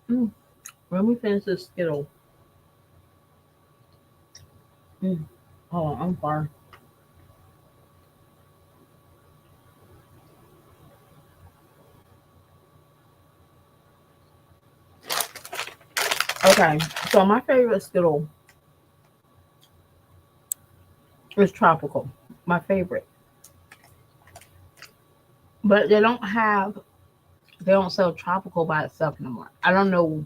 Mm. Let me finish this Skittle. Mm. Oh, I'm far. Okay, so my favorite Skittle is tropical. My favorite, but they don't sell tropical by itself no more. I don't know.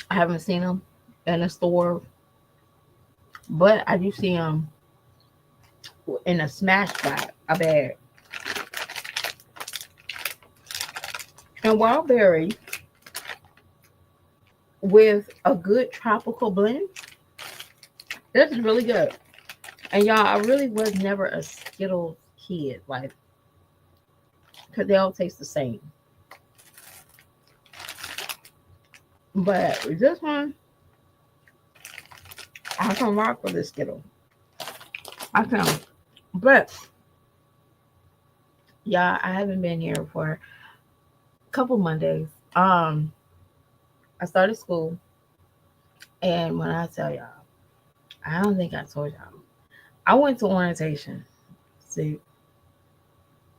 I haven't seen them in a store, but I do see them in a smash bag. A bag. And wild berry with a good tropical blend. This is really good. And y'all, I really was never a Skittles kid, like, because they all taste the same. But this one, I can rock with this Skittle. I can. But yeah, I haven't been here for a couple Mondays. I started school, and when I tell y'all, I don't think I told y'all. I went to orientation. See,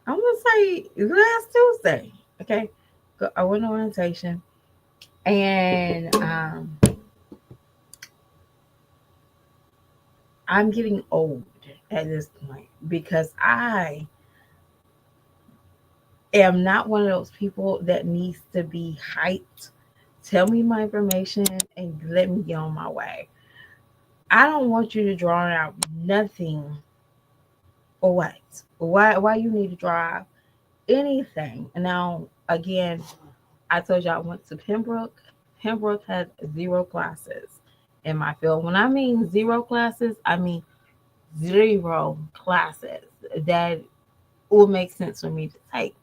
I'm gonna say last Tuesday. Okay, I went to orientation, and I'm getting old at this point because I am not one of those people that needs to be hyped. Tell me my information and let me get on my way. I don't want you to draw out nothing or what. Why you need to drive anything. Now again, I told you I went to Pembroke. Pembroke has zero classes in my field. When I mean zero classes, I mean zero classes that will make sense for me to take.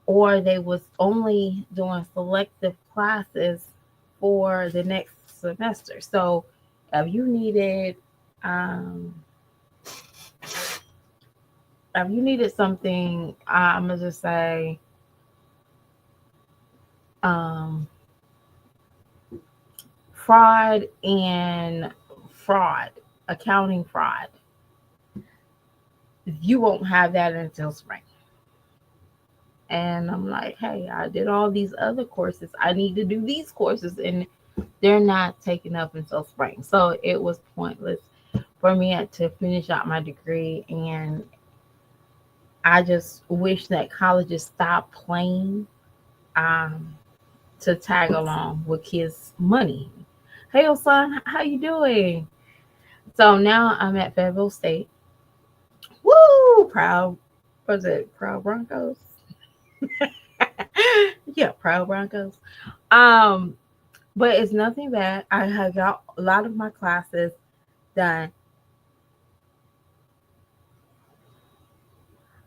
Or they was only doing selective classes for the next semester. So um if you needed something, I'm gonna just say um fraud and fraud, accounting fraud, you won't have that until spring. And I'm like, hey, I did all these other courses. I need to do these courses, and they're not taking up until spring. So it was pointless for me to finish out my degree. And I just wish that colleges stop playing um, to tag along with kids' money. Hey, oh son, how you doing? So now I'm at Fayetteville State. Woo! Proud, was it Proud Broncos? Yeah, Proud Broncos. Um, but it's nothing bad. I have got a lot of my classes done.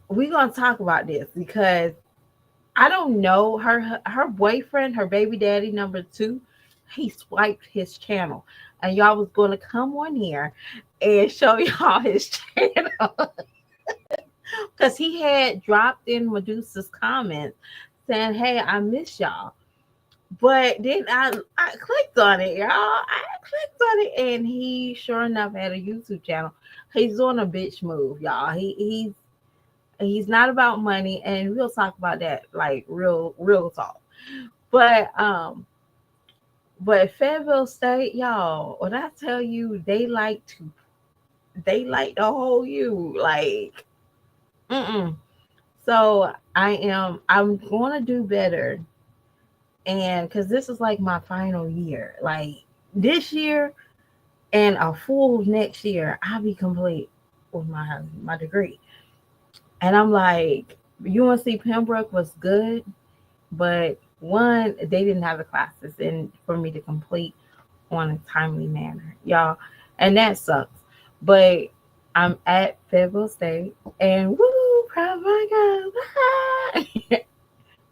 We're gonna talk about this because I don't know her boyfriend, her baby daddy number two. He swiped his channel, and y'all was gonna come on here and show y'all his channel because he had dropped in Medusa's comments saying, "Hey, I miss y'all." But then I clicked on it, y'all. I clicked on it, and he sure enough had a YouTube channel. He's doing a bitch move, y'all. He's not about money, and we'll talk about that like real talk. But Fayetteville State, y'all, when I tell you they like to hold you like mm-mm. So I'm gonna do better, and because this is like my final year, like this year and a full next year, I'll be complete with my degree. And I'm like, UNC Pembroke was good, but one, they didn't have the classes and for me to complete on a timely manner, y'all, and that sucks. But I'm at Fayetteville State, and woo, proud of my God.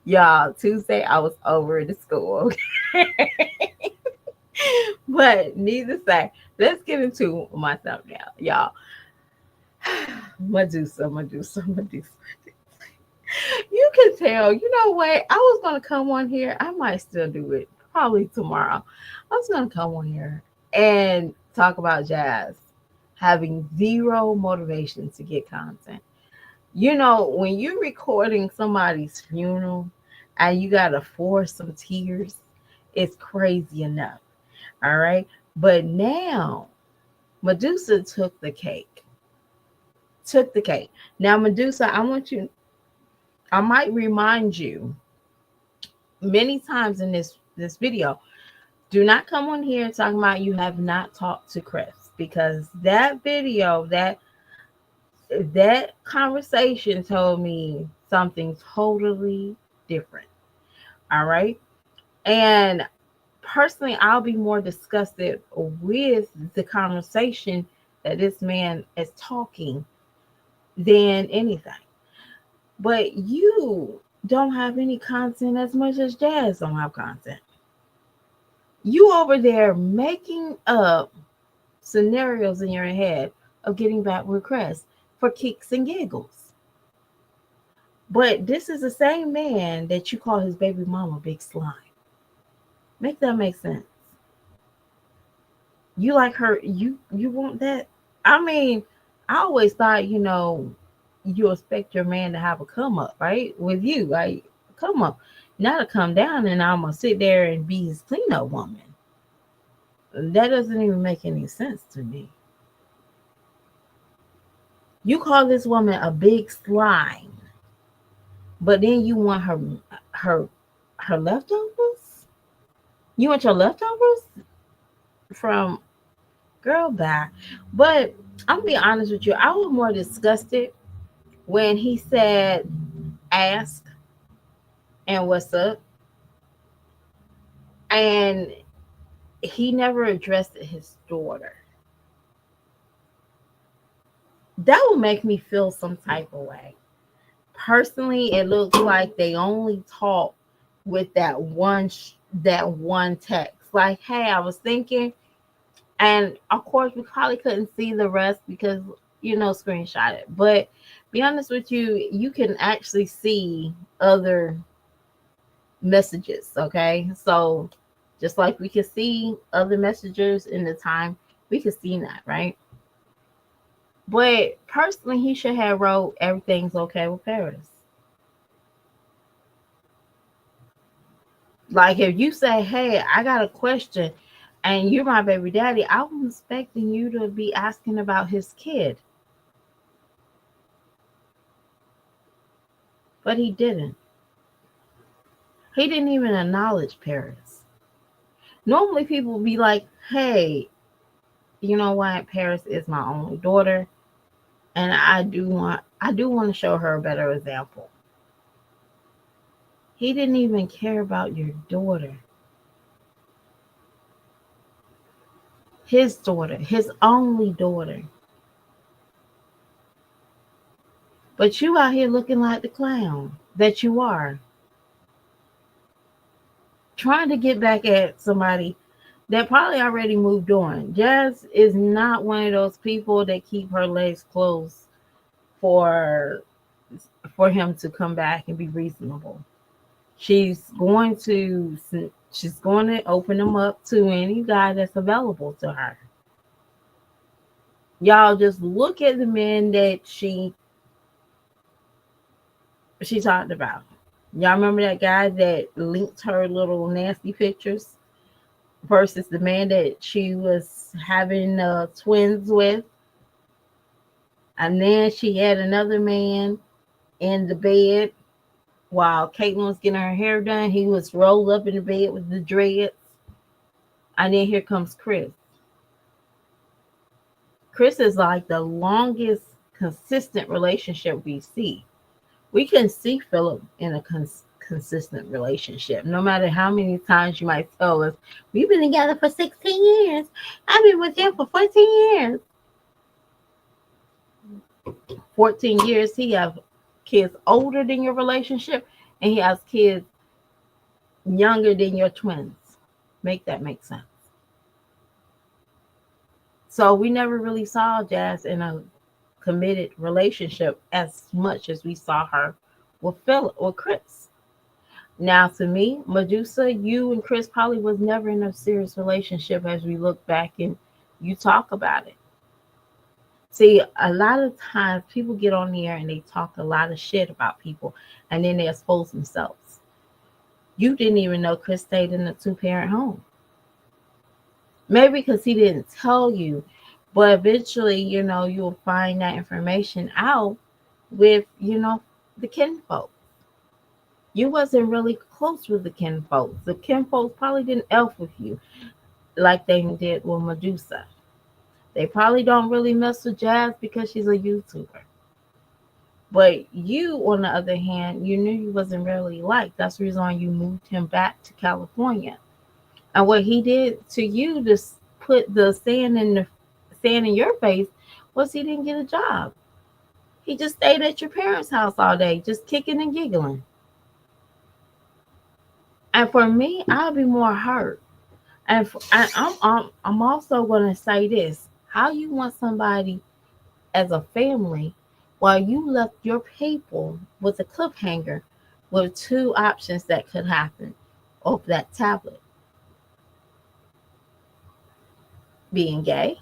Y'all, Tuesday I was over the school. But needless to say, let's get into myself now, y'all. Medusa. You can tell. You know what? I was gonna come on here. I might still do it. Probably tomorrow. I was gonna come on here and talk about Jazz having zero motivation to get content. You know, when you're recording somebody's funeral and you gotta force some tears, it's crazy enough. All right. But now Medusa took the cake. Took the cake. Now, Medusa, I might remind you many times in this video, do not come on here talking about you have not talked to Chris, because that video, that conversation told me something totally different. All right. And personally, I'll be more disgusted with the conversation that this man is talking than anything. But you don't have any content as much as Jazz don't have content. You over there making up scenarios in your head of getting back with Chris for kicks and giggles. But this is the same man that you call his baby mama Big Slime. Make that make sense. You like her, you want that? I mean, I always thought, you expect your man to have a come up, right? With you, like come up. Not to come down and I'm gonna sit there and be his cleanup woman. That doesn't even make any sense to me. You call this woman a big slime, but then you want her her leftovers? You want your leftovers from girl back. But I'm gonna be honest with you, I was more disgusted when he said ask and what's up. And he never addressed his daughter. That would make me feel some type of way. Personally, it looks like they only talk with that one text. Like, hey, I was thinking, and of course we probably couldn't see the rest because screenshot it. But be honest with you, you can actually see other messages. Okay, so just like we could see other messages in the time, we could see that, right? But personally, he should have wrote everything's okay with Paris. Like if you say, hey, I got a question and you're my baby daddy, I was expecting you to be asking about his kid. But he didn't. He didn't even acknowledge Paris. Normally people be like, hey, you know what? Paris is my only daughter. And I do want to show her a better example. He didn't even care about your daughter. His daughter, his only daughter. But you out here looking like the clown that you are. Trying to get back at somebody that probably already moved on. Jazz is not one of those people that keep her legs closed for him to come back and be reasonable. She's going to open them up to any guy that's available to her. Y'all just look at the men that she talked about. Y'all remember that guy that linked her little nasty pictures versus the man that she was having twins with? And then she had another man in the bed while Caitlin was getting her hair done. He was rolled up in the bed with the dreads. And then here comes Chris. Chris is like the longest consistent relationship we see. We can see Philip in a consistent relationship. No matter how many times you might tell us, we've been together for 16 years. I've been with him for 14 years. 14 years, he has kids older than your relationship, and he has kids younger than your twins. Make that make sense. So we never really saw Jazz in a committed relationship as much as we saw her with Philip, with Chris. Now, to me, Medusa, you and Chris probably was never in a serious relationship as we look back and you talk about it. See, a lot of times people get on here and they talk a lot of shit about people and then they expose themselves. You didn't even know Chris stayed in a two-parent home. Maybe because he didn't tell you, but eventually, you'll find that information out with, the kinfolk. You wasn't really close with the kinfolks. The kinfolks probably didn't elf with you like they did with Medusa. They probably don't really mess with Jazz because she's a YouTuber. But you, on the other hand, you knew you wasn't really liked. That's the reason why you moved him back to California. And what he did to you to put the sand in your face was he didn't get a job. He just stayed at your parents' house all day, just kicking and giggling. And for me, I'll be more hurt. I'm also going to say this: how you want somebody as a family while you left your people with a cliffhanger with two options that could happen off that tablet: being gay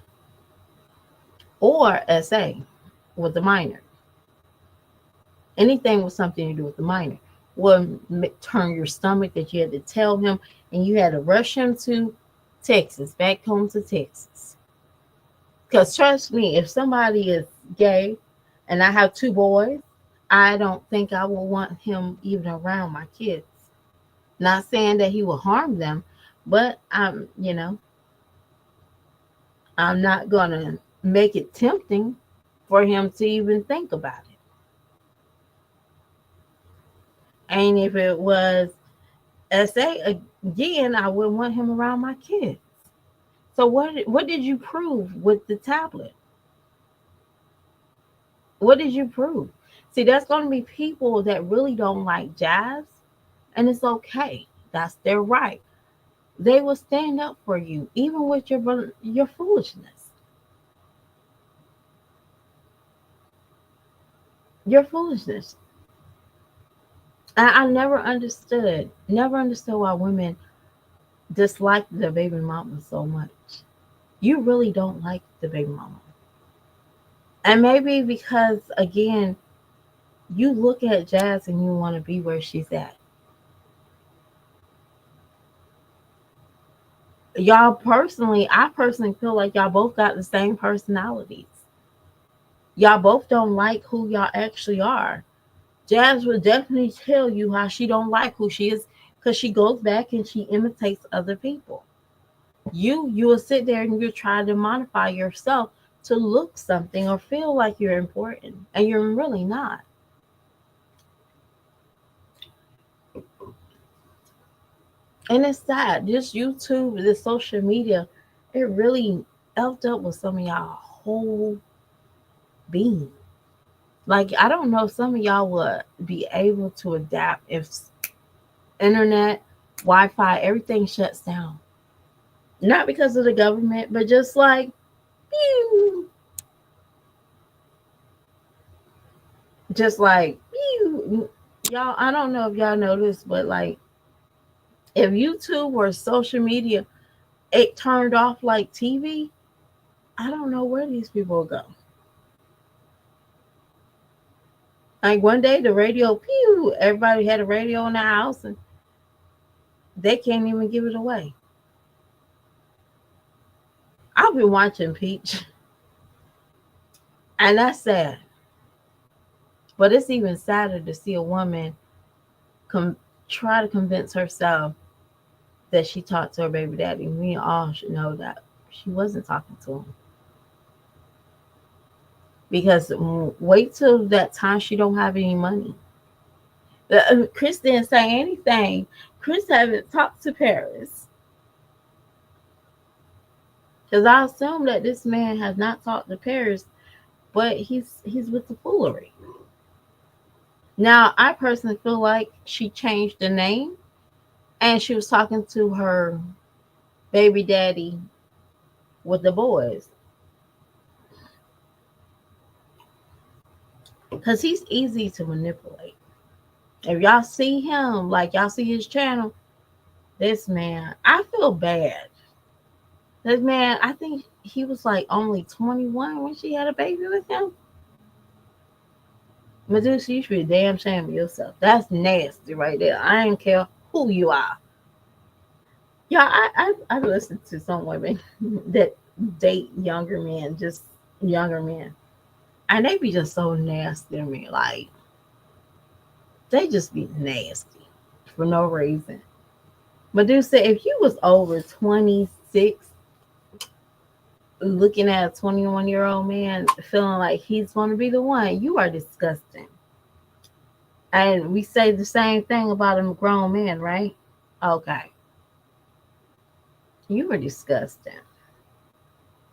or SA with the minor. Anything with something to do with the minor will turn your stomach that you had to tell him and you had to rush him to Texas, back home to Texas. Because trust me, if somebody is gay and I have two boys, I don't think I will want him even around my kids. Not saying that he will harm them, but I'm not gonna make it tempting for him to even think about it. And if it was SA again, I wouldn't want him around my kids. So what did you prove with the tablet? What did you prove? See, there's going to be people that really don't like Jazz, and it's okay. That's their right. They will stand up for you, even with your foolishness. Your foolishness. I never understood why women dislike the baby mama so much. You really don't like the baby mama. And maybe because, again, you look at Jazz and you want to be where she's at. I personally feel like y'all both got the same personalities. Y'all both don't like who y'all actually are. Jazz will definitely tell you how she don't like who she is because she goes back and she imitates other people. You will sit there and you'll try to modify yourself to look something or feel like you're important, and you're really not. And it's sad. This YouTube, this social media, it really elfed up with some of y'all whole being. Like, I don't know, some of y'all would be able to adapt if internet, Wi-Fi, everything shuts down. Not because of the government, but just like, pew, just like, pew. Y'all, I don't know if y'all noticed, but like, if YouTube or social media, it turned off like TV, I don't know where these people go. Like one day the radio, pew, everybody had a radio in the house and they can't even give it away. I've been watching Peach, and that's sad. But it's even sadder to see a woman try to convince herself that she talked to her baby daddy. We all should know that she wasn't talking to him. Because wait till that time she don't have any money. Chris didn't say anything. Chris haven't talked to Paris. Because I assume that this man has not talked to Paris, but he's with the foolery. Now, I personally feel like she changed the name and she was talking to her baby daddy with the boys. Because he's easy to manipulate. If y'all see him, like y'all see his channel, this man, I feel bad. This man, I think he was like only 21 when she had a baby with him. Medusa, you should be damn ashamed of yourself. That's nasty right there. I don't care who you are. Yeah, I listened to some women that date younger men, just younger men, and they be just so nasty to me. Like they just be nasty for no reason. Medusa, if you was over 26, looking at a 21-year-old man, feeling like he's going to be the one, you are disgusting. And we say the same thing about a grown man, right? Okay, you are disgusting.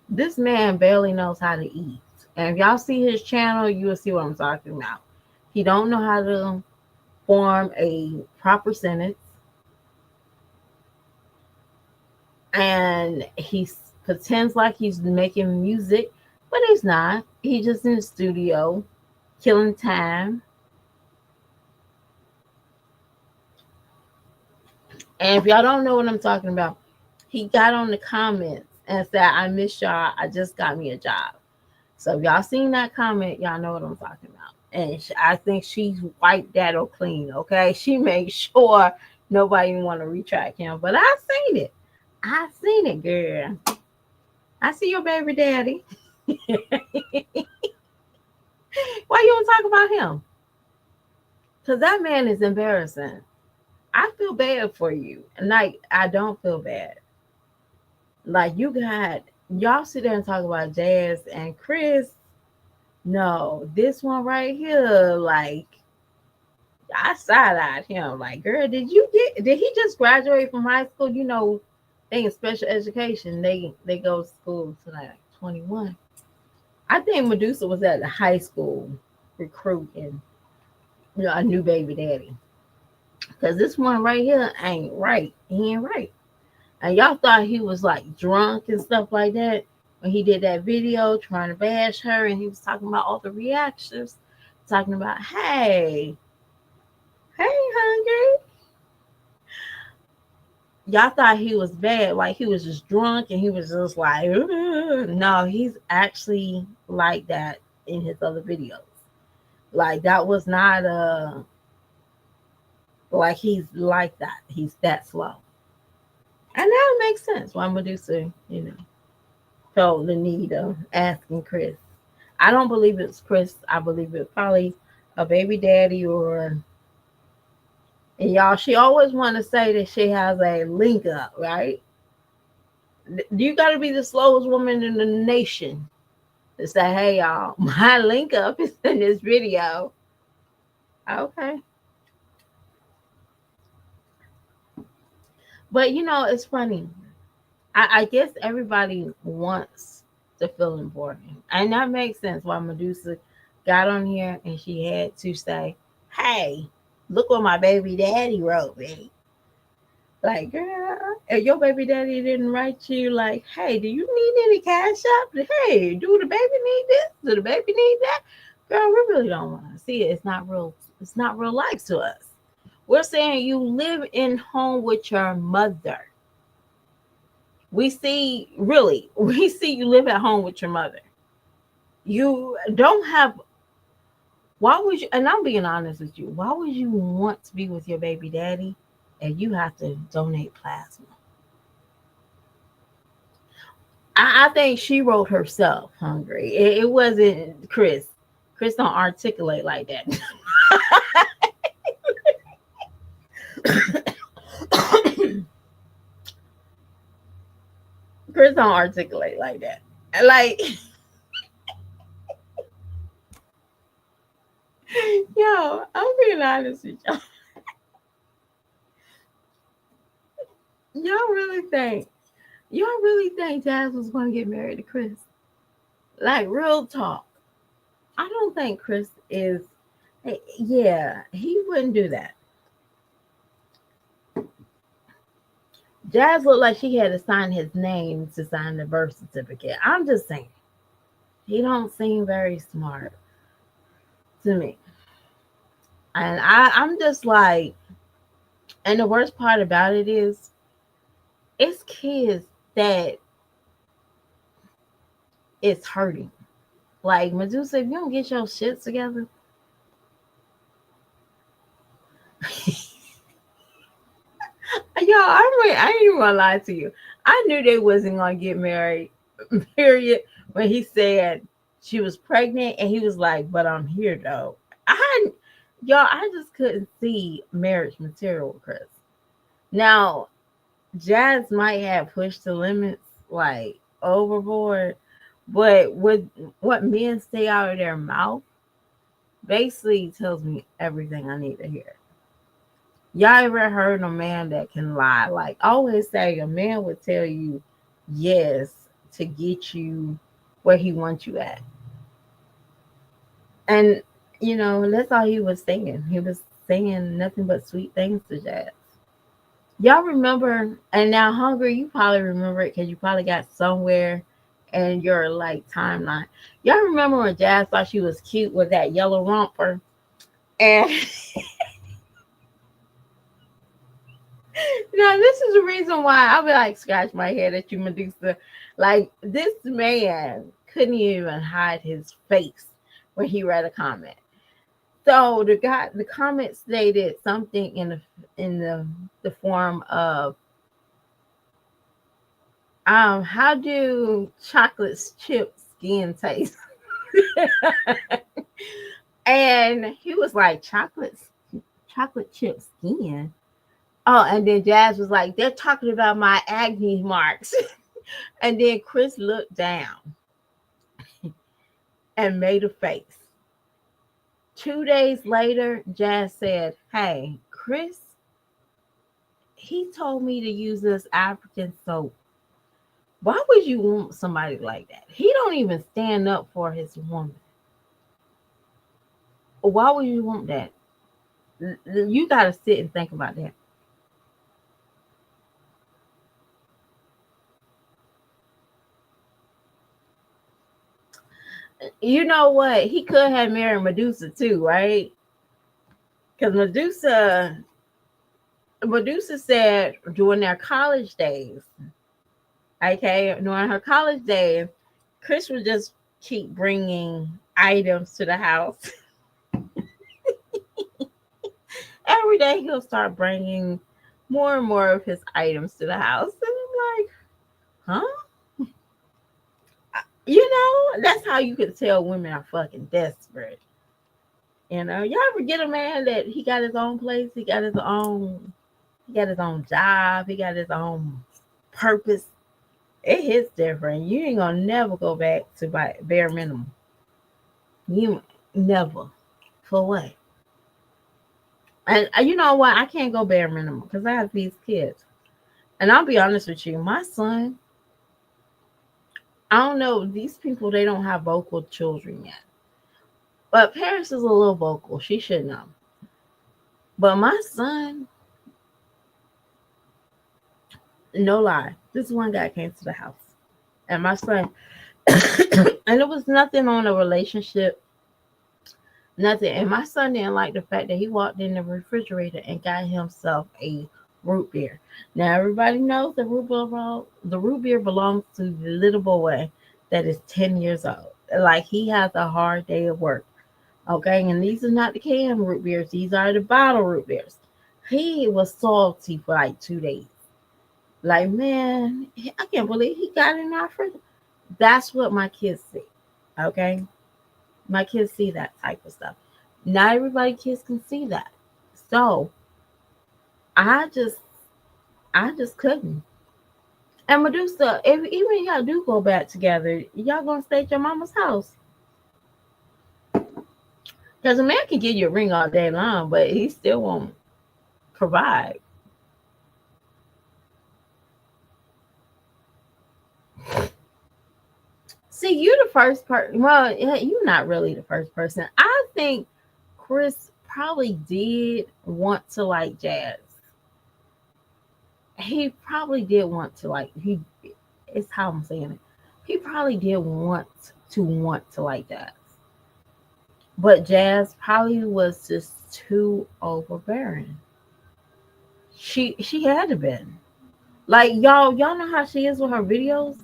This man barely knows how to eat. And if y'all see his channel, you will see what I'm talking about. He don't know how to form a proper sentence. And he pretends like he's making music, but he's not. He's just in the studio, killing time. And if y'all don't know what I'm talking about, he got on the comments and said, I miss y'all. I just got me a job. So if y'all seen that comment, y'all know what I'm talking about. And I think she's wiped that or clean, okay? She made sure nobody want to retract him. But I seen it. I seen it, girl. I see your baby daddy. Why you don't talk about him? Because that man is embarrassing. I feel bad for you. And like, I don't feel bad. Like, you got, y'all sit there and talk about Jazz and Chris. No, this one right here, like, I side-eyed him. Like, girl, did he just graduate from high school? You know, they in special education. They go to school to like 21. I think Medusa was at the high school recruiting, a new baby daddy. Because this one right here ain't right. He ain't right. And y'all thought he was like drunk and stuff like that when he did that video trying to bash her, and he was talking about all the reactions, talking about, hey, hungry. Y'all thought he was bad, like he was just drunk and he was just like, ugh. No, he's actually like that in his other videos. Like that was not like he's like that. He's that slow. And that makes sense why Medusa, felt the need of asking Chris. I don't believe it's Chris. I believe it's probably a baby daddy or, and y'all, she always want to say that she has a link up, right? You got to be the slowest woman in the nation to say, hey, y'all, my link up is in this video. Okay. But, it's funny. I guess everybody wants to feel important. And that makes sense why Medusa got on here and she had to say, hey, look what my baby daddy wrote me. Like, girl, if your baby daddy didn't write you, like, hey, do you need any cash up? Hey, do the baby need this? Do the baby need that? Girl, we really don't want to see it. It's not real. It's not real life to us. We're saying you live in home with your mother. We see you live at home with your mother. You don't have, why would you, and I'm being honest with you, why would you want to be with your baby daddy and you have to donate plasma? I think she wrote herself hungry. It wasn't Chris. Chris don't articulate like that. Chris don't articulate like that. Like, yo, I'm being honest with y'all. Y'all really think Jazz was going to get married to Chris? Like, real talk. I don't think Chris is. Yeah, he wouldn't do that. Jazz looked like she had to sign his name to sign the birth certificate. I'm just saying. He don't seem very smart to me. And I'm just like, and the worst part about it is, it's kids that it's hurting. Like Medusa, if you don't get your shit together, I ain't even gonna lie to you. I knew they wasn't gonna get married. Period. When he said she was pregnant, and he was like, "But I'm here though." I just couldn't see marriage material with Chris. Now, Jazz might have pushed the limits like overboard, but with what men say out of their mouth, basically tells me everything I need to hear. Y'all ever heard a man that can lie? Like, I always say, a man would tell you yes to get you where he wants you at. And, that's all he was saying. He was saying nothing but sweet things to Jazz. Y'all remember, and now Hungry, you probably remember it because you probably got somewhere in your like timeline. Y'all remember when Jazz thought she was cute with that yellow romper? And now this is the reason why I'll be like, scratch my head at you, Medusa. Like, this man couldn't even hide his face when he read a comment. So the comment stated something in the form of, how do chocolate chip skin taste? And he was like, chocolate chip skin. Oh, and then Jazz was like, they're talking about my acne marks. And then Chris looked down and made a face. 2 days later, Jazz said, "Hey, Chris, he told me to use this African soap. Why would you want somebody like that? He don't even stand up for his woman. Why would you want that? You got to sit and think about that." You know what? He could have married Medusa too, right? Because Medusa said during their college days, okay, during her college days, Chris would just keep bringing items to the house. Every day he'll start bringing more and more of his items to the house. And I'm like, huh? That's how you could tell women are fucking desperate. Y'all ever get a man that he got his own place, he got his own job, he got his own purpose. It hits different. You ain't gonna never go back to bare minimum. You never. For what? And you know what? I can't go bare minimum because I have these kids. And I'll be honest with you, my son, I don't know, these people, they don't have vocal children yet. But Paris is a little vocal. She should know. But my son, no lie, this one guy came to the house. And my son, and it was nothing on a relationship, nothing. And my son didn't like the fact that he walked in the refrigerator and got himself a root beer. Now everybody knows the root beer belongs to the little boy that is 10 years old. Like, he has a hard day of work. Okay, and these are not the canned root beers, these are the bottle root beers. He was salty for like 2 days. Like, man, I can't believe he got in our fridge. That's what my kids see. Okay. My kids see that type of stuff. Not everybody kids can see that. So I just I just couldn't. And Medusa, if even y'all do go back together, y'all gonna stay at your mama's house. Because a man can give you a ring all day long, but he still won't provide. See, you the first person. Well, you're not really the first person. I think Chris probably did want to like Jazz. He probably did want to like he. It's how I'm saying it. He probably did want to like Jazz. But Jazz probably was just too overbearing. She had to been. Like y'all know how she is with her videos?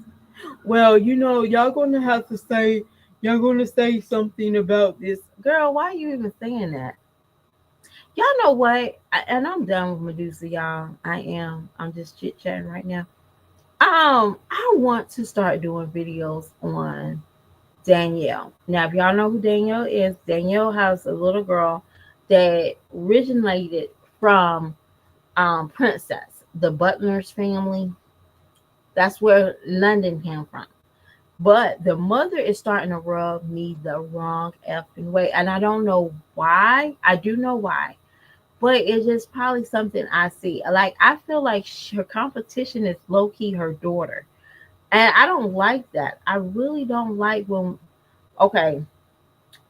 Well, y'all gonna have to say y'all gonna say something about this. Girl, why are you even saying that? Y'all know what? And I'm done with Medusa, y'all. I am. I'm just chit chatting right now. I want to start doing videos on Danielle. Now, if y'all know who Danielle is, Danielle has a little girl that originated from Princess, the Butler's family. That's where London came from. But the mother is starting to rub me the wrong effing way. And I don't know why. I do know why. But it's just probably something I see. Like, I feel like her competition is low key her daughter. And I don't like that. I really don't like when, okay.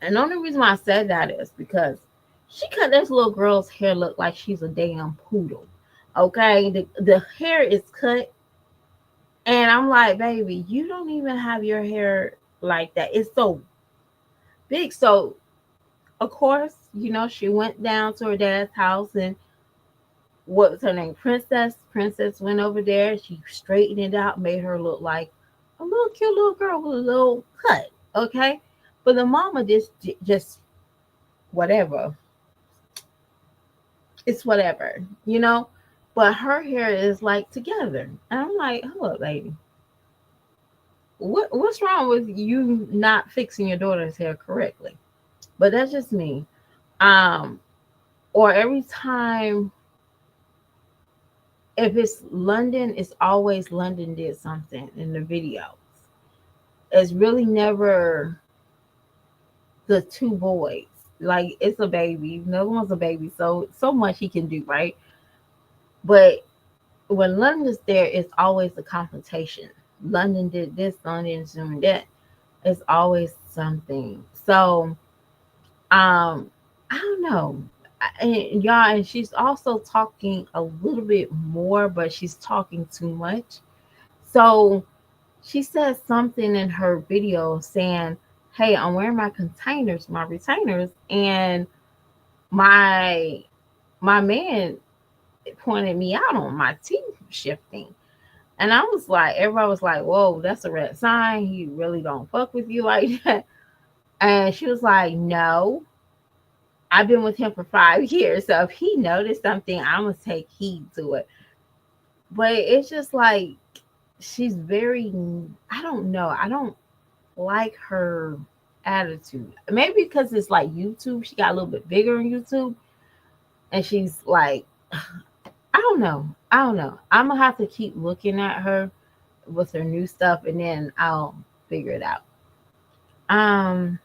And the only reason why I said that is because she cut this little girl's hair look like she's a damn poodle. Okay. The hair is cut. And I'm like, baby, you don't even have your hair like that. It's so big. So, of course, she went down to her dad's house and what was her name? Princess. Princess went over there. She straightened it out, made her look like a little cute little girl with a little cut. Okay. But the mama just whatever. It's whatever. But her hair is like together. And I'm like, hold up, lady. What's wrong with you not fixing your daughter's hair correctly? But that's just me. Um, or every time if it's London, it's always London did something in the videos. It's really never the two boys. Like it's a baby. Another one's a baby. So much he can do, right? But when London's there, it's always a confrontation. London did this, London's doing that. It's always something. So I don't know. And y'all, and she's also talking a little bit more, but she's talking too much. So she said something in her video saying, "Hey, I'm wearing my retainers, and my my man pointed me out on my teeth shifting." And I was like, everybody was like, "Whoa, that's a red sign. He really don't fuck with you like that." And she was like, "No, I've been with him for 5 years, so if he noticed something, I'm gonna take heed to it." But it's just like she's very, I don't know. I don't like her attitude. Maybe because it's like YouTube. She got a little bit bigger on YouTube, and she's like, I don't know. I don't know. I'm gonna have to keep looking at her with her new stuff, and then I'll figure it out. Um,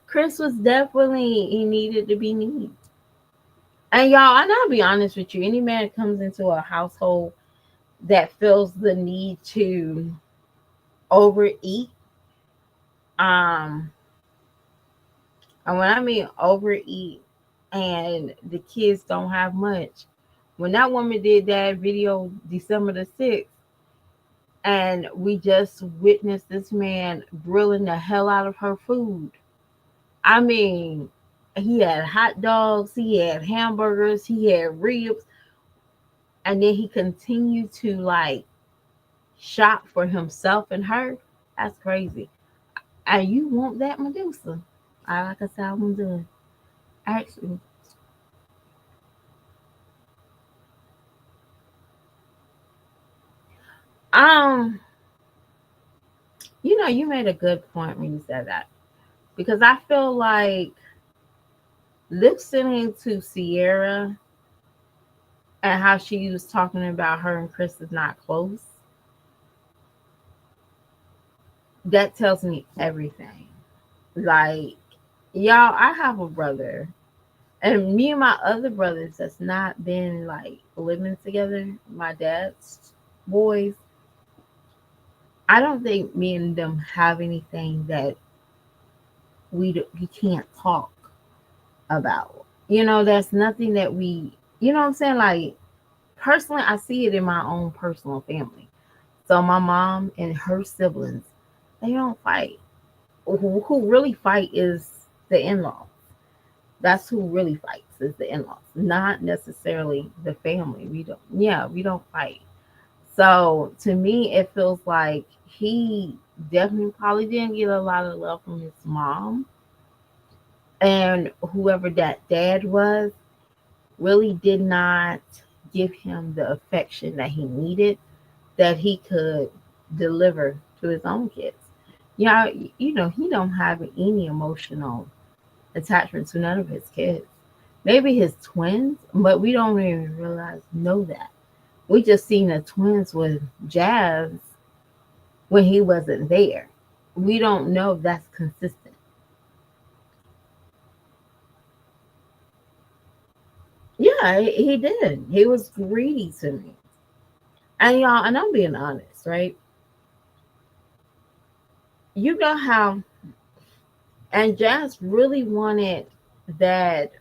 Chris was definitely he needed to be neat. And y'all, and I'll be honest with you, any man that comes into a household that feels the need to overeat, um, and when I mean overeat and the kids don't have much, when that woman did that video December the 6th, and we just witnessed this man grilling the hell out of her food. I mean, he had hot dogs, he had hamburgers, he had ribs, and then he continued to like shop for himself and her. That's crazy. And you want that Medusa? I like I said, I'm done. Actually, um, you made a good point when you said that because I feel like listening to Sierra and how she was talking about her and Chris is not close, that tells me everything. Like, y'all, I have a brother, and me and my other brothers that's not been like living together, my dad's boys, I don't think me and them have anything that we can't talk about. That's nothing that what I'm saying? Like, personally, I see it in my own personal family. So my mom and her siblings, they don't fight. Who really fight is the in-laws. That's who really fights is the in-laws, not necessarily the family. We don't fight. So to me, it feels like he definitely probably didn't get a lot of love from his mom, and whoever that dad was really did not give him the affection that he needed, that he could deliver to his own kids. Yeah, he don't have any emotional attachment to none of his kids. Maybe his twins, but we don't even know that. We just seen the twins with Jazz when he wasn't there. We don't know if that's consistent. Yeah, he did. He was greedy to me. And y'all, and I'm being honest, right? You know how, and Jazz really wanted that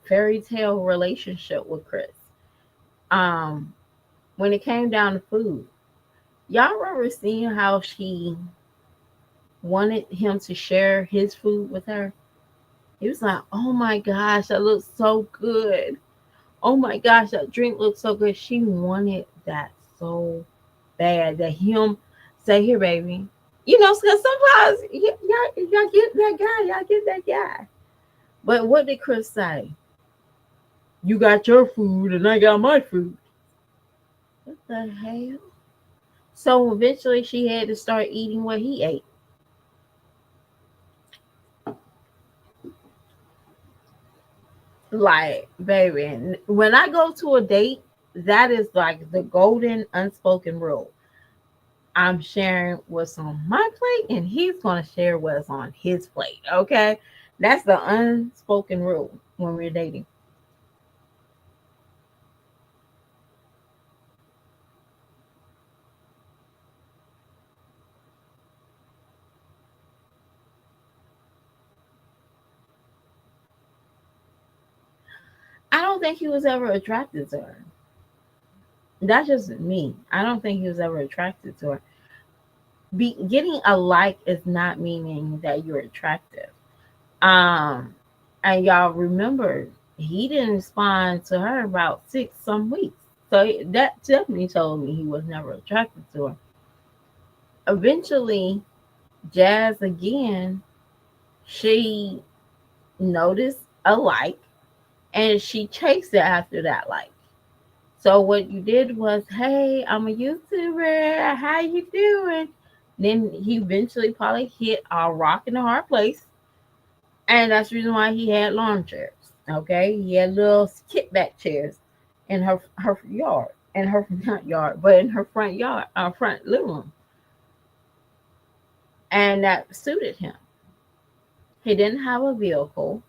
fairy tale relationship with Chris. Um, when it came down to food, y'all remember seeing how she wanted him to share his food with her? He was like, "Oh my gosh, that looks so good. Oh my gosh, that drink looks so good." She wanted that so bad that him say, "Here, baby." Because sometimes y'all get that guy, y'all get that guy. But what did Chris say? You got your food and I got my food. What the hell? So eventually she had to start eating what he ate. Like, baby, when I go to a date, that is like the golden unspoken rule. I'm sharing what's on my plate and he's going to share what's on his plate. Okay. That's the unspoken rule when we're dating. I don't think he was ever attracted to her. That's just me. I don't think he was ever attracted to her. Getting a like is not meaning that you're attractive. Um, and y'all remember he didn't respond to her about 6 some weeks. So that definitely told me he was never attracted to her. Eventually, Jazz again, she noticed a like and she chased it after that like. So what you did was, "Hey, I'm a YouTuber. How you doing?" Then he eventually probably hit a rock in a hard place, and that's the reason why he had lawn chairs. Okay, he had little kickback chairs in her yard, in her not yard, but in her front yard, front living room, and that suited him. He didn't have a vehicle.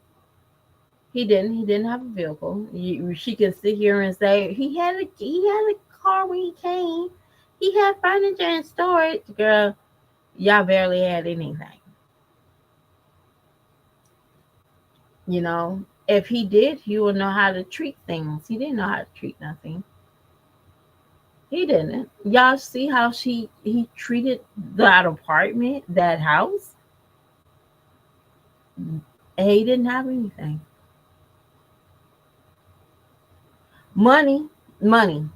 He didn't have a vehicle. She can sit here and say he had a car when he came. He had furniture and storage. Girl, y'all barely had anything. If he did, he would know how to treat things. He didn't know how to treat nothing. He didn't. Y'all see how he treated that apartment, that house, and he didn't have anything. Money, money.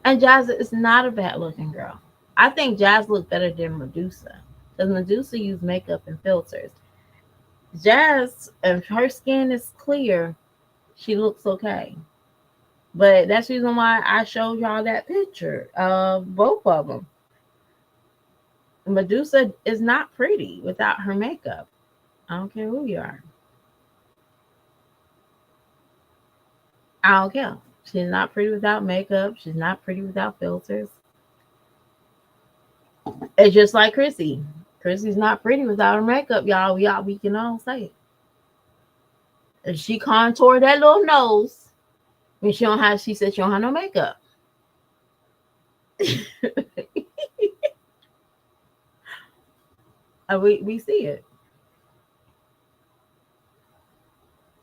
And Jazz is not a bad looking girl. I think Jazz looked better than Medusa. Because Medusa used makeup and filters. Jazz, if her skin is clear, she looks okay. But that's the reason why I showed y'all that picture of both of them. Medusa is not pretty without her makeup. I don't care who you are. I don't care. She's not pretty without makeup. She's not pretty without filters. It's just like Chrissy. Chrissy's not pretty without her makeup, y'all. We can all say it. If she contoured that little nose, when she said she don't have no makeup. We see it.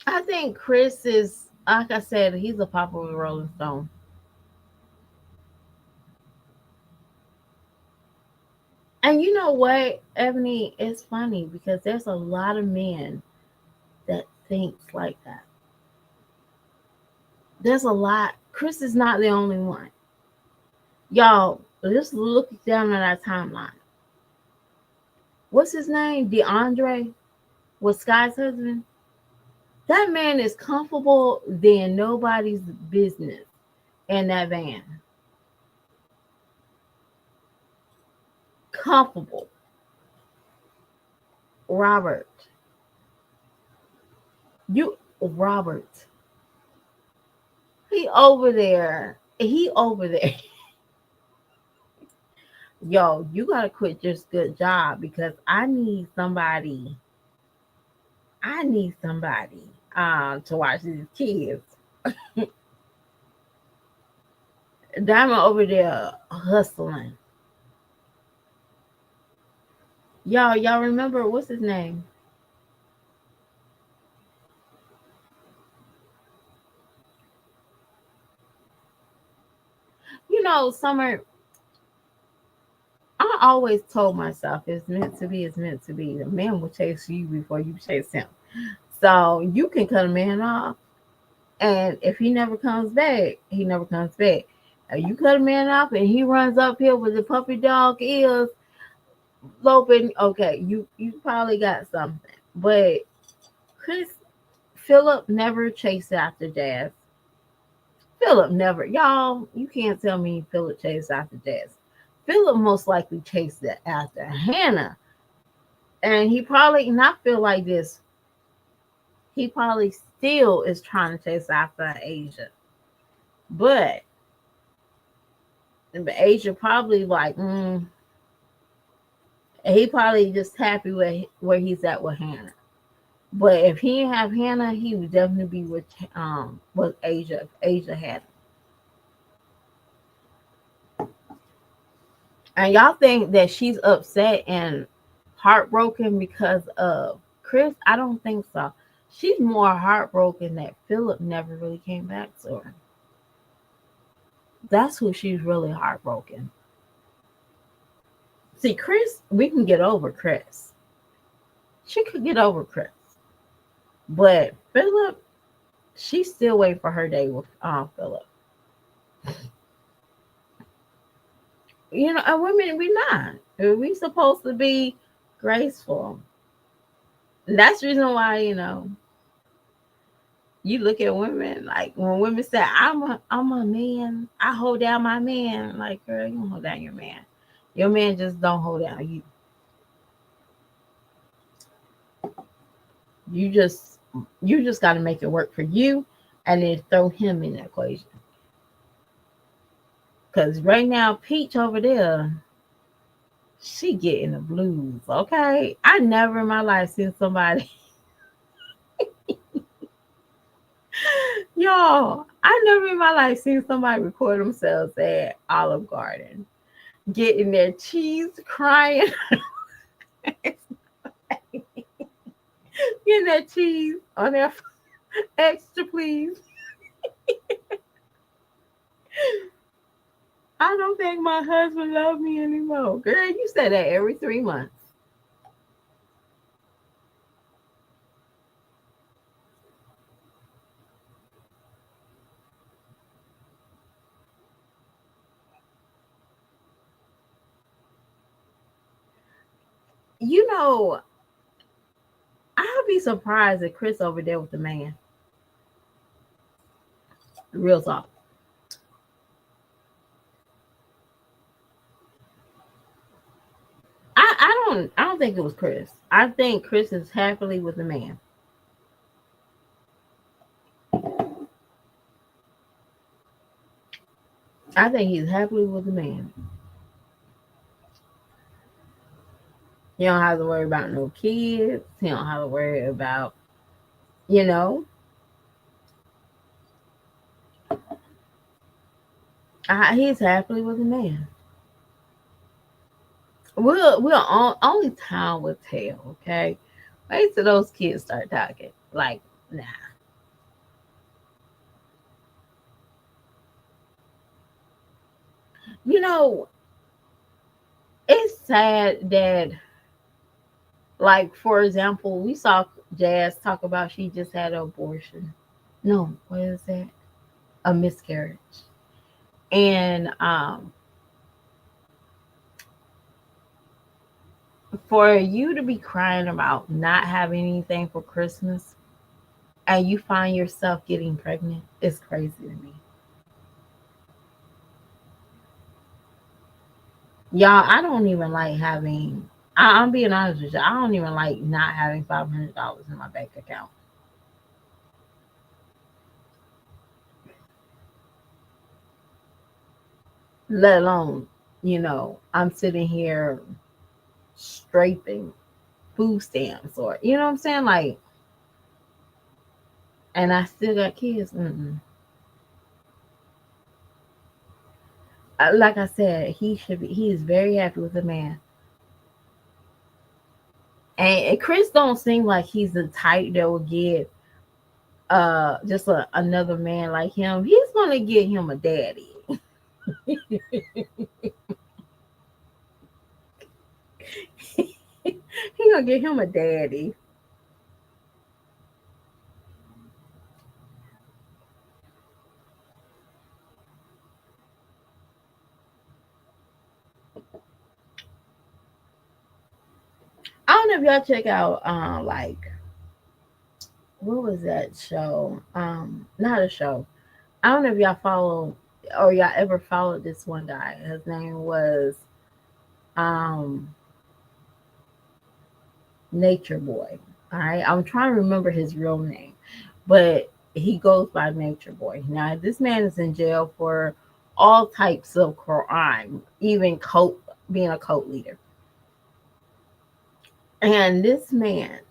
I think Chris is, like I said, he's a popular Rolling Stone. And you know what, Ebony? It's funny because there's a lot of men that thinks like that. There's a lot. Chris is not the only one. Y'all, just look down at our timeline. What's his name? DeAndre was Sky's husband. That man is comfortable than nobody's business in that van. Comfortable. Robert. Robert. He over there. He over there. Yo, you gotta quit this good job because I need somebody to watch these kids. Diamond over there hustling. Y'all remember what's his name? Summer, I always told myself it's meant to be, it's meant to be. The man will chase you before you chase him. So you can cut a man off, and if he never comes back, he never comes back. You cut a man off and he runs uphill with the puppy dog ears loping, okay, you probably got something. But Chris Philip never chased after Jazz. Philip never, y'all. You can't tell me Philip chased after Jazz. Philip most likely chased after Hannah, and he probably not feel like this. He probably still is trying to chase after Asia, but Asia probably like, he probably just happy where he's at with Hannah. But if he didn't have Hannah, he would definitely be with Asia. If Asia had him. And y'all think that she's upset and heartbroken because of Chris? I don't think so. She's more heartbroken that Philip never really came back to her. That's who she's really heartbroken. See, Chris, we can get over Chris. She could get over Chris. But Philip, she's still waiting for her day with Philip. And women, we not. We supposed to be graceful. And that's the reason why, you look at women, like when women say, I'm a man, I hold down my man. Like, girl, you don't hold down your man. Your man just don't hold down you. You just got to make it work for you, and then throw him in the equation. Because right now, Peach over there, she getting the blues. Okay, I never in my life seen somebody. Y'all, I never in my life seen somebody record themselves at Olive Garden, getting their cheese, crying, getting their cheese on their extra, please. I don't think my husband loves me anymore. Girl, you say that every 3 months. You know, I'll be surprised if Chris over there with the man. Real talk. I don't think it was Chris. I think Chris is happily with the man. I think he's happily with the man. He don't have to worry about no kids. He don't have to worry about, you know, he's happily with the man. Only time will tell. Okay, wait till those kids start talking. Like, nah. You know, it's sad that, like, for example, we saw Jazz talk about she just had an abortion. No, what is that? A miscarriage. And for you to be crying about not having anything for Christmas and you find yourself getting pregnant is crazy to me. Y'all, I don't even like having, I'm being honest with you, I don't even like not having $500 in my bank account, let alone, I'm sitting here scraping food stamps or, you know what I'm saying? Like, and I still got kids. Mm-mm. Like I said, he is very happy with the man. And Chris don't seem like he's the type that will get just another man like him. He's gonna get him a daddy. He gonna get him a daddy. I don't know if y'all check out like, what was that show? Not a show. I don't know if y'all follow or y'all ever followed this one guy. His name was um Nature Boy. All right. I'm trying to remember his real name, but he goes by Nature Boy. Now this man is in jail for all types of crime, even cult being a cult leader. And this man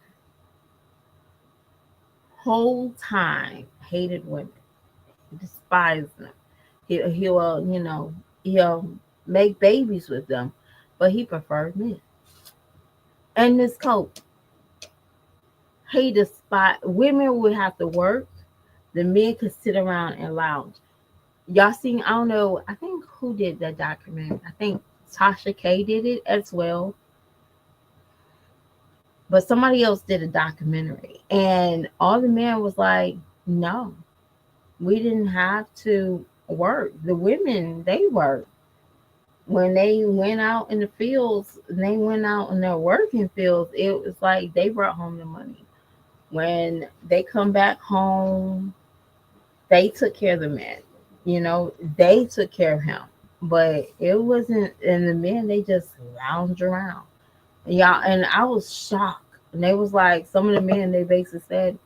whole time hated women, despised them. He'll he'll make babies with them, but he preferred men. And this cult, he despised women would have to work. The men could sit around and lounge. Y'all seen? I don't know. I think who did that documentary? I think Tasha K did it as well, but somebody else did a documentary, and all the men was like, "No, we didn't have to work. The women they worked when they went out in the fields. They went out in their working fields. It was like they brought home the money. When they come back home, they took care of the man. They took care of him. But it wasn't, and the men, they just lounge around. Yeah, and I was shocked. And they was like, some of the men, they basically said,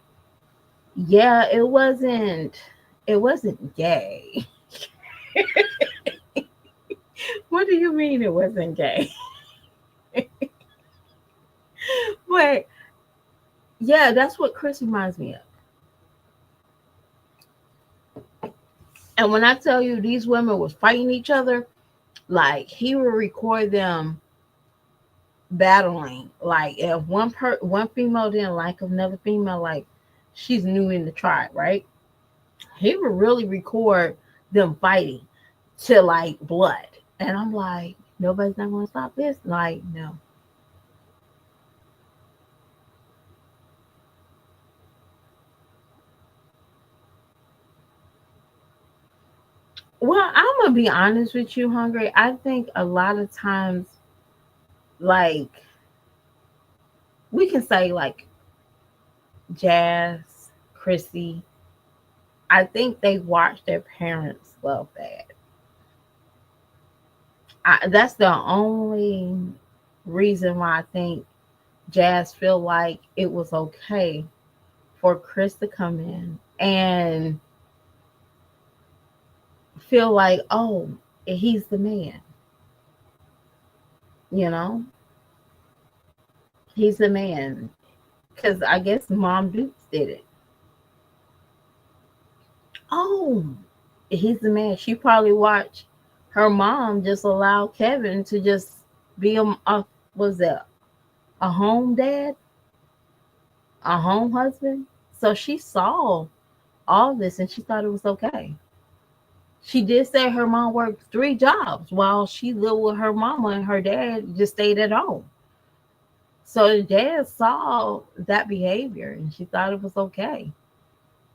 yeah, it wasn't gay. What do you mean it wasn't gay? But yeah, that's what Chris reminds me of. And when I tell you these women was fighting each other, like he would record them battling. Like if one female didn't like another female, like she's new in the tribe, right? He would really record them fighting to like blood. And I'm like, nobody's not gonna stop this. Like, no. Well, I'm gonna be honest with you, Hungry. I think a lot of times, like we can say like Jazz, Chrissy, I think they watched their parents love that. That's the only reason why I think Jazz feel like it was okay for Chris to come in and feel like, oh, he's the man, you know, he's the man. Because I guess Mom Dukes did it. Oh, he's the man. She probably watched her mom just allow Kevin to just be was that a home dad, a home husband. So she saw all this and she thought it was okay. She did say her mom worked 3 jobs while she lived with her mama, and her dad just stayed at home. So the dad saw that behavior and she thought it was okay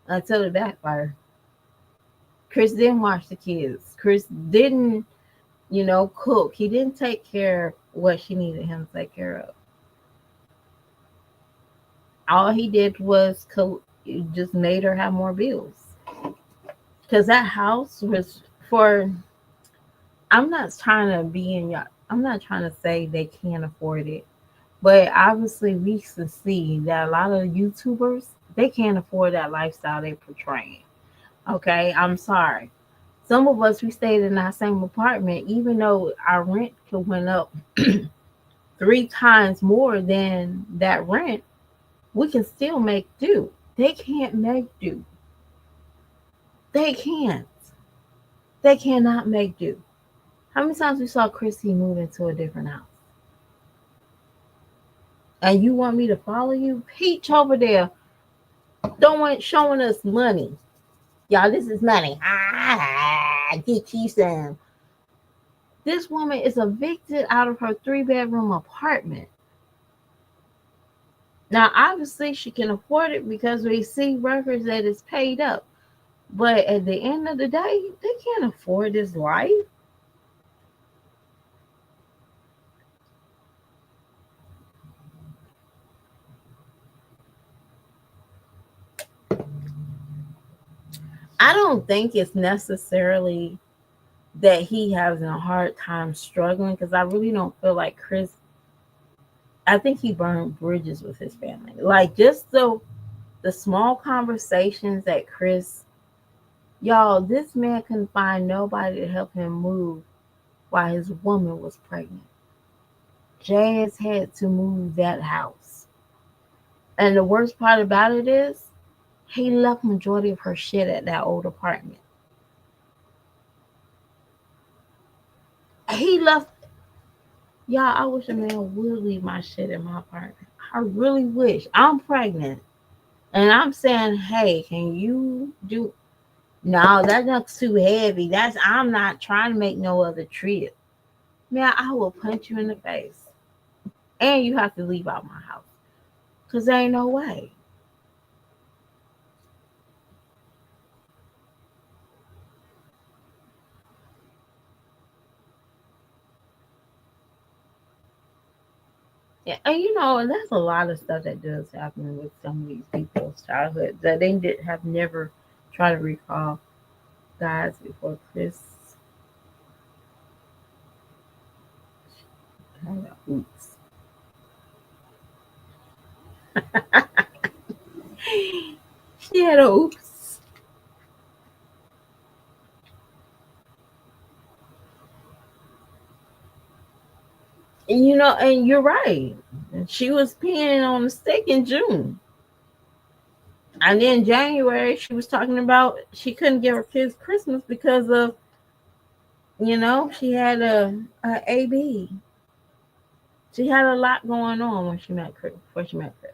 until it backfired. Chris didn't watch the kids. Chris didn't, cook. He didn't take care of what she needed him to take care of. All he did was just made her have more bills. Because that house was for, I'm not trying to be in y'all, I'm not trying to say they can't afford it. But obviously, we can see that a lot of YouTubers, they can't afford that lifestyle they're portraying. Okay, I'm sorry. Some of us, we stayed in that same apartment, even though our rent could went up 3 times more than that rent, we can still make do. They can't make do. They can't. They cannot make do. How many times we saw Chrissy move into a different house? And you want me to follow you? Peach over there, don't want showing us money. Y'all, this is money. Get you some. This woman is evicted out of her 3-bedroom apartment. Now, obviously, she can afford it because we see records that it's paid up. But at the end of the day, they can't afford this life. I don't think it's necessarily that he has a hard time struggling, because I really don't feel like Chris. I think he burned bridges with his family. Like, just the small conversations that Chris, y'all, this man couldn't find nobody to help him move while his woman was pregnant. Jazz had to move that house. And the worst part about it is he left majority of her shit at that old apartment. He left, y'all, I wish a man would leave my shit in my apartment. I really wish. I'm pregnant. And I'm saying, hey, can you do, no, that's not too heavy. I'm not trying to make no other trip. Man, I will punch you in the face. And you have to leave out my house. Cause there ain't no way. Yeah, and that's a lot of stuff that does happen with some of these people's childhood that they did have never tried to recall guys before Chris had a oops. She had a oops. And you're right. She was peeing on the stick in June. And then January, she was talking about she couldn't give her kids Christmas because of, she had a AB. She had a lot going on when she met Chris. Before she met Chris,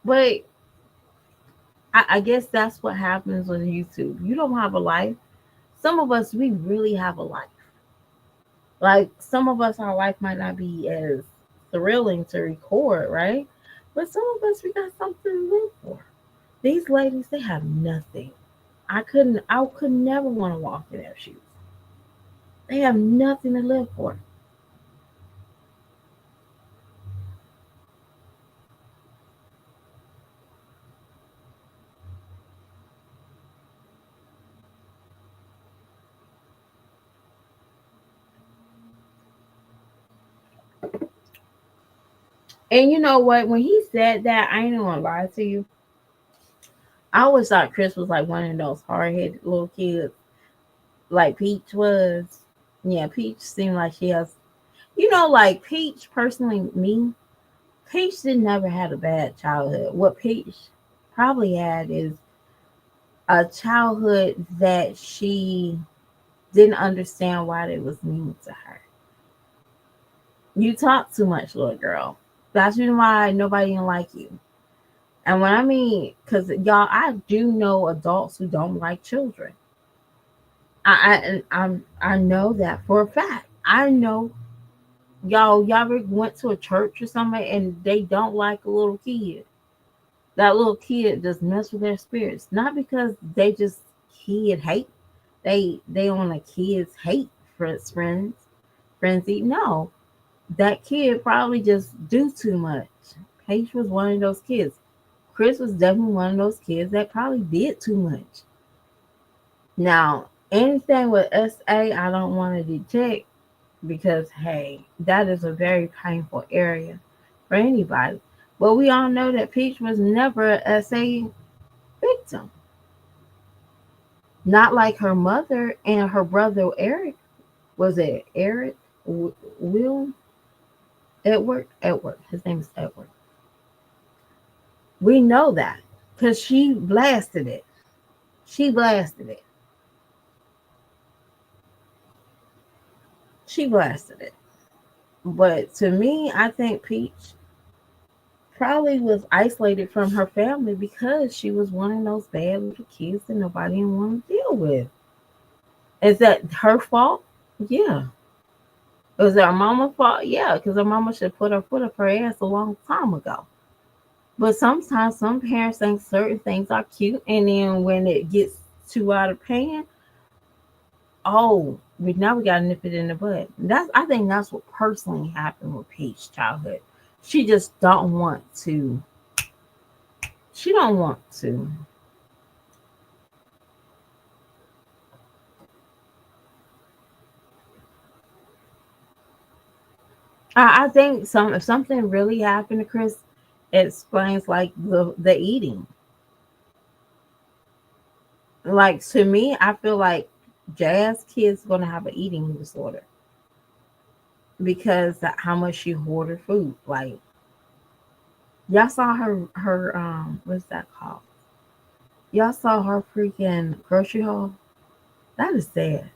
but I guess that's what happens on YouTube. You don't have a life. Some of us, we really have a life. Like, some of us, our life might not be as thrilling to record, right? But some of us, we got something to live for. These ladies, they have nothing. I could never want to walk in their shoes. They have nothing to live for. And you know what? When he said that, I ain't gonna lie to you. I always thought Chris was like one of those hard headed little kids, like Peach was. Yeah, Peach seemed like she has, like Peach, personally, me, Peach did never had a bad childhood. What Peach probably had is a childhood that she didn't understand why they was mean to her. You talk too much, little girl. That's the reason why nobody didn't like you. And when I mean, because y'all, I do know adults who don't like children. I know that for a fact. I know y'all ever went to a church or something and they don't like a little kid. That little kid just mess with their spirits. Not because they just kid hate. They on a kid's hate for its frenzy. No. That kid probably just do too much. Paige was one of those kids. Chris was definitely one of those kids that probably did too much. Now, anything with SA, I don't want to detect because, hey, that is a very painful area for anybody. But we all know that Peach was never a SA victim. Not like her mother and her brother Eric. Was it Eric? Will? Edward? Edward. His name is Edward. We know that because she blasted it. She blasted it. She blasted it. But to me, I think Peach probably was isolated from her family because she was one of those bad little kids that nobody didn't want to deal with. Is that her fault? Yeah. Was that her mama's fault? Yeah, because her mama should put her foot up her ass a long time ago. But sometimes some parents think certain things are cute, and then when it gets too out of hand, oh, we got to nip it in the bud. I think that's what personally happened with Peach's childhood. She just don't want to. She don't want to. I think if something really happened to Chris, it explains like the eating. Like to me, I feel like Jazz kids gonna have an eating disorder because how much she hoarded food. Like y'all saw her what's that called? Y'all saw her freaking grocery haul. That is sad.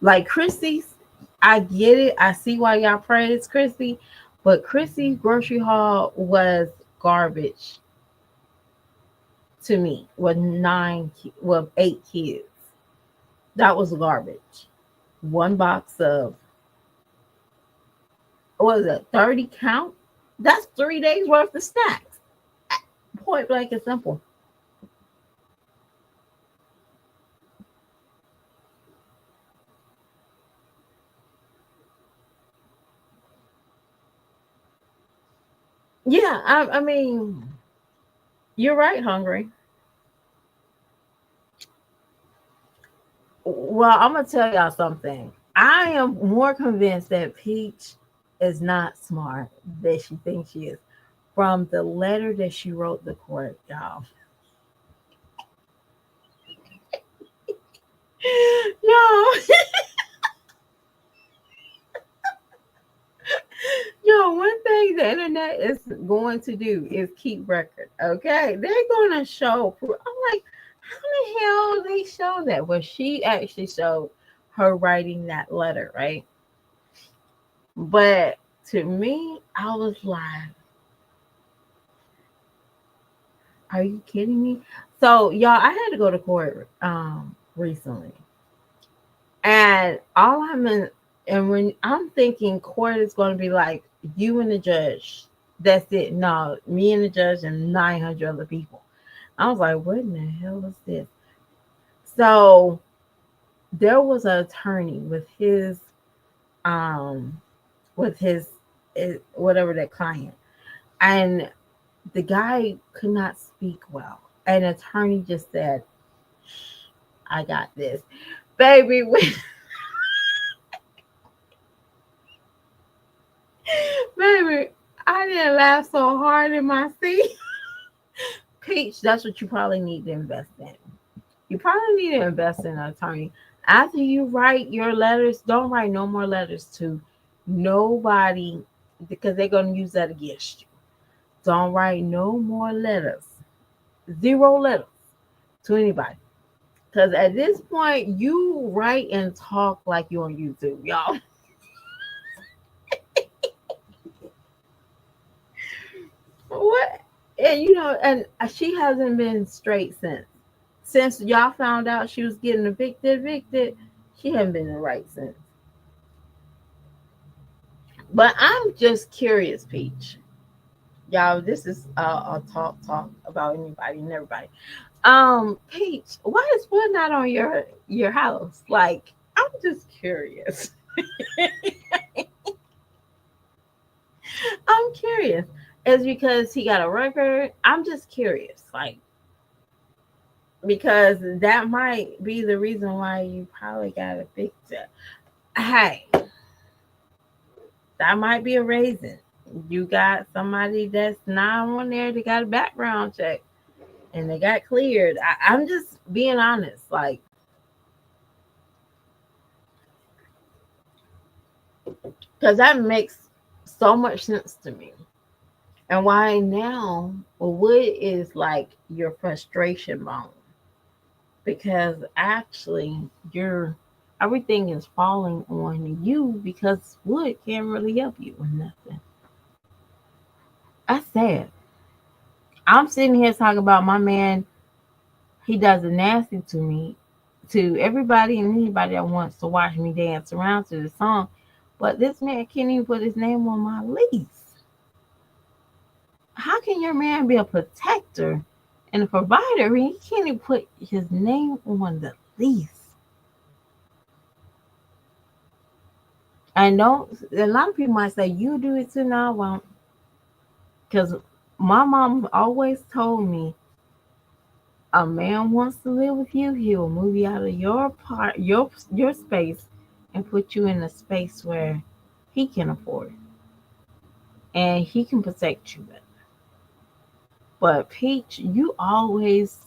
Like Chrissy's, I get it. I see why y'all praise Chrissy, but Chrissy's grocery haul was garbage to me. With well, 8 kids, that was garbage. One box of what was it? 30 count. That's 3 days worth of snacks. Point blank and simple. Yeah, I mean, you're right, hungry. Well, I'm gonna tell y'all something. I am more convinced that Peach is not smart than she thinks she is. From the letter that she wrote the court, y'all. Yo, yo, one thing the internet is going to do is keep record. Okay, they're gonna show. I'm like, how the hell they show that? Well, she actually showed her writing that letter, right? But to me, I was like, are you kidding me? So y'all, I had to go to court recently. And all I'm in and when I'm thinking court is gonna be like you and the judge. That's it. No, me and the judge and 900 other people. I was like, what in the hell is this? So there was an attorney um with his whatever that client. And the guy could not speak well. An attorney just said, I got this. Baby, baby, I didn't laugh so hard in my seat. Peach, that's what you probably need to invest in. You probably need to invest in an attorney. After you write your letters, don't write no more letters to nobody because they're going to use that against you. Don't write no more letters. Zero letters to anybody. Because at this point, you write and talk like you're on YouTube, y'all. What? And she hasn't been straight since. since y'all found out she was getting evicted, she hadn't been right since. But I'm just curious, Peach. Y'all, this is a talk about anybody and everybody. Peach, why is wood not on your house? Like, I'm just curious. I'm curious. It's because he got a record. I'm just curious, like, because that might be the reason why you probably got evicted. Hey, that might be a reason. You got somebody that's not on there. They got a background check and they got cleared. I'm just being honest, like, because that makes so much sense to me. And why now? Well, wood is like your frustration bone because actually you're everything is falling on you because wood can't really help you with nothing. That's sad. I'm sitting here talking about my man. He does it nasty to me, to everybody and anybody that wants to watch me dance around to the song. But this man can't even put his name on my lease. How can your man be a protector and a provider and he can't even put his name on the lease? I know a lot of people might say, you do it too. No, I won't. Because my mom always told me, a man wants to live with you, he will move you out of your space and put you in a space where he can afford it and he can protect you better. But Peach, you always,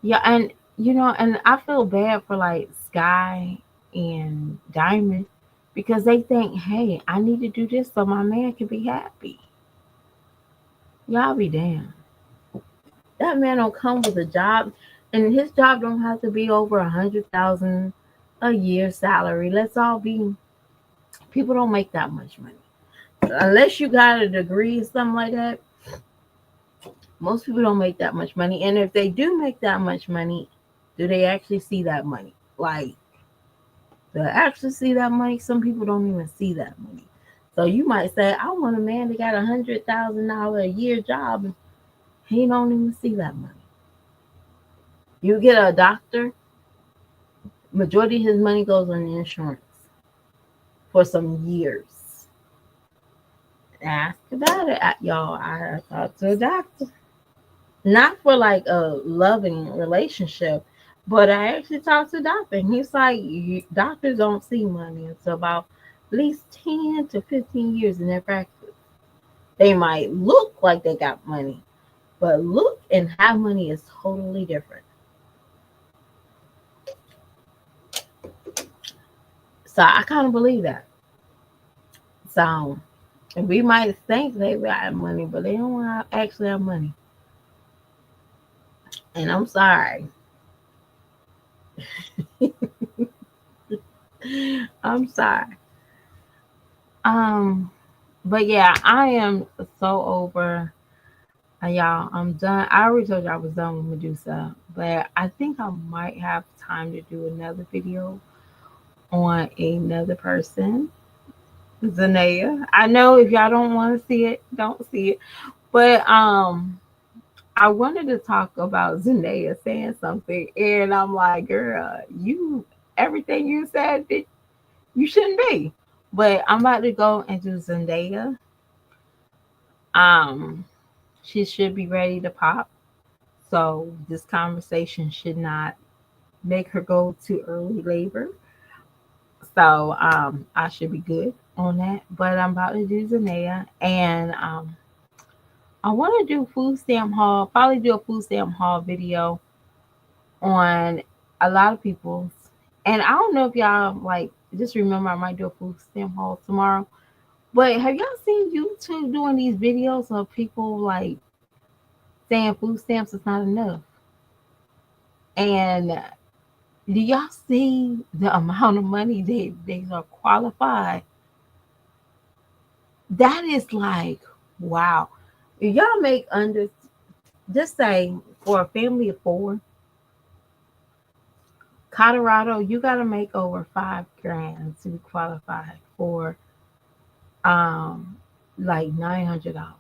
yeah, and and I feel bad for like Sky and Diamond because they think, hey, I need to do this so my man can be happy. Y'all be damned. That man don't come with a job, and his job don't have to be over 100,000 a year salary. Let's all be. People don't make that much money unless you got a degree or something like that. Most people don't make that much money, and if they do make that much money, do they actually see that money? Like, to actually see that money, some people don't even see that money. So you might say, I want a man that got $100,000 a year job. He don't even see that money. You get a doctor, majority of his money goes on insurance for some years. Ask about it, y'all. I talked to a doctor, not for like a loving relationship, but I actually talked to a doctor, and he's like, doctors don't see money until about at least 10 to 15 years in their practice. They might look like they got money, but look and have money is totally different. So I kind of believe that. So, and we might think they got money, but they don't actually have money. And I'm sorry. I'm sorry. Um, but yeah, I am so over y'all. I'm done. I already told you I was done with Medusa, but I think I might have time to do another video on another person, Zanaya. I know if y'all don't want to see it, don't see it. But I wanted to talk about Zanaya saying something, and I'm like, girl, you everything you said that you shouldn't be. But I'm about to go and do Zendaya. Um, she should be ready to pop. So this conversation should not make her go to early labor. So I should be good on that. But I'm about to do Zanaya, and I want to do food stamp haul. Probably do a food stamp haul video on a lot of people's. And I don't know if y'all like. Just remember, I might do a food stamp haul tomorrow. But have y'all seen YouTube doing these videos of people like saying food stamps is not enough? And do y'all see the amount of money they are qualified? That is like, wow. If y'all make under, just say for a family of four, Colorado, you got to make over 5 grand to be qualified for um like $900.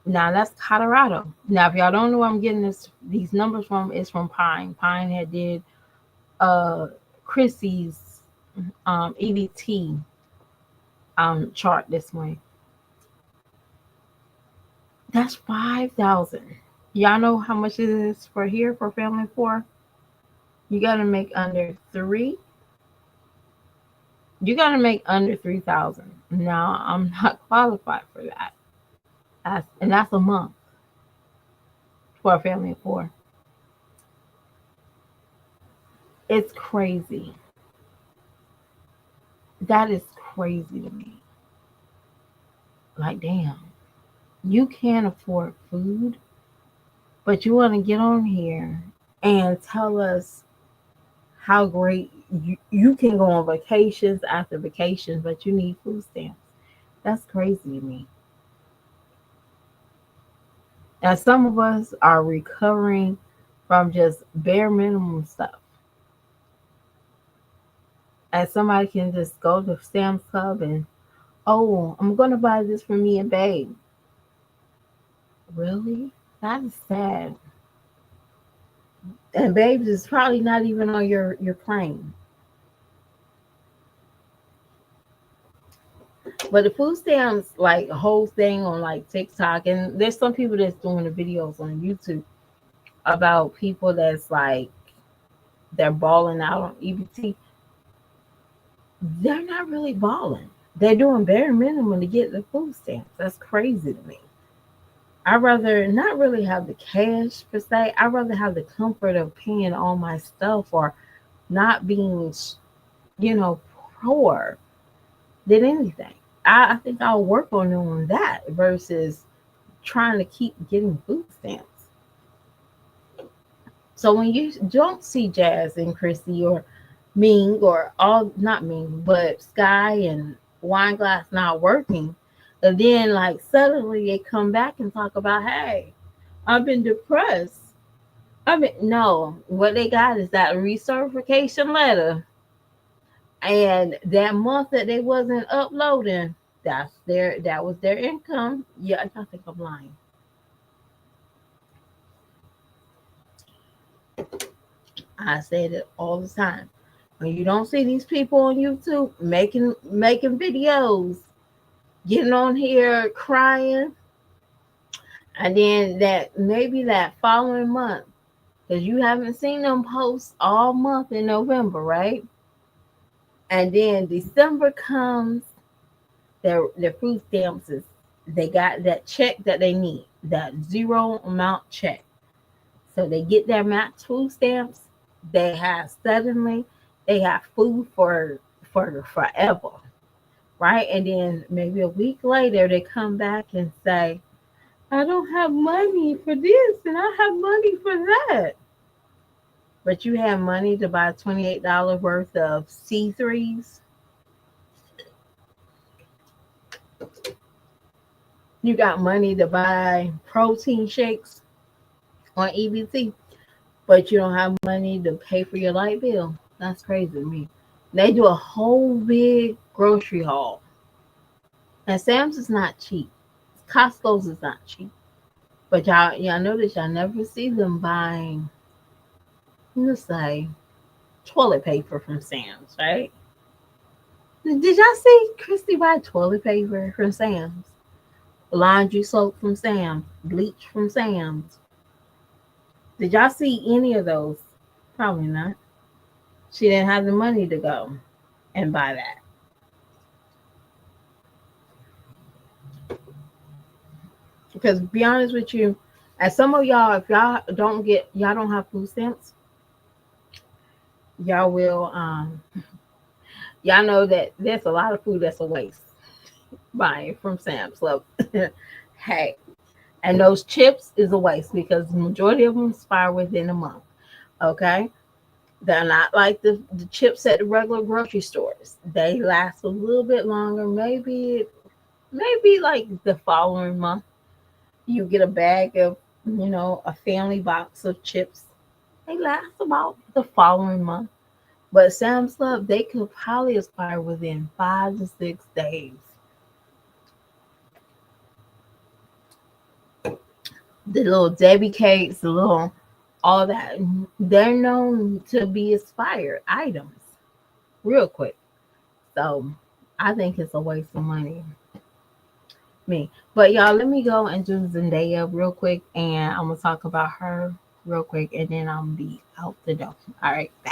Now that's Colorado. Now if y'all don't know where I'm getting these numbers from, it's from Pine. Pine had did uh Chrissy's EBT chart this way. That's 5,000. Y'all know how much it is for here for family of four? You gotta make under three. You gotta make under 3,000. Now I'm not qualified for that. That's a month for a family of four. It's crazy. That is crazy to me. Like damn, you can't afford food, but you want to get on here and tell us how great you can go on vacations after vacations, but you need food stamps. That's crazy to me. And some of us are recovering from just bare minimum stuff. And somebody can just go to Sam's Club and, oh, I'm going to buy this for me and babe. Really? That is sad. And babes is probably not even on your plane. But the food stamps, like a whole thing on like TikTok, and there's some people that's doing the videos on YouTube about people that's like they're balling out on EBT. They're not really balling. They're doing bare minimum to get the food stamps. That's crazy to me. I'd rather not really have the cash per se. I'd rather have the comfort of paying all my stuff or not being, you know, poor than anything. I think I'll work on doing that versus trying to keep getting food stamps. So when you don't see Jazz and Chrissy or Ming or all not Ming, but Sky and Wine Glass not working, and then like suddenly they come back and talk about, hey, I've been depressed. I mean, no, what they got is that recertification letter, and that month that they wasn't uploading, that was their income. Yeah, I think I'm lying. I said it all the time. When you don't see these people on YouTube making videos, getting on here crying, and then that maybe that following month, because you haven't seen them post all month in November, right? And then December comes, their food stamps is they got that check that they need, that zero amount check. So they get their max food stamps. They have suddenly they have food for forever, right? And then maybe a week later they come back and say, I don't have money for this and I have money for that. But you have money to buy $28 worth of C3s. You got money to buy protein shakes on EBT, but you don't have money to pay for your light bill. That's crazy to me. They do a whole big grocery haul. And Sam's is not cheap. Costco's is not cheap. But y'all notice y'all never see them buying, let's say, toilet paper from Sam's, right? Did y'all see Christy buy toilet paper from Sam's? Laundry soap from Sam's, bleach from Sam's. Did y'all see any of those? Probably not. She didn't have the money to go and buy that. Because to be honest with you, as some of y'all, if y'all don't have food stamps, y'all will y'all know that there's a lot of food that's a waste buying from Sam's Club. Hey, and those chips is a waste because the majority of them expire within a month. Okay, they're not like the chips at the regular grocery stores. They last a little bit longer. Maybe like the following month, you get a bag of a family box of chips, They last about the following month. But Sam's Club, they could probably expire within 5 to 6 days. The little Debbie cakes, the little all that, they're known to be expired items real quick. So I think it's a waste of money. Me. But y'all, let me go and do Zendaya real quick, and I'm gonna talk about her real quick, and then I'm gonna be out the door. All right, bye.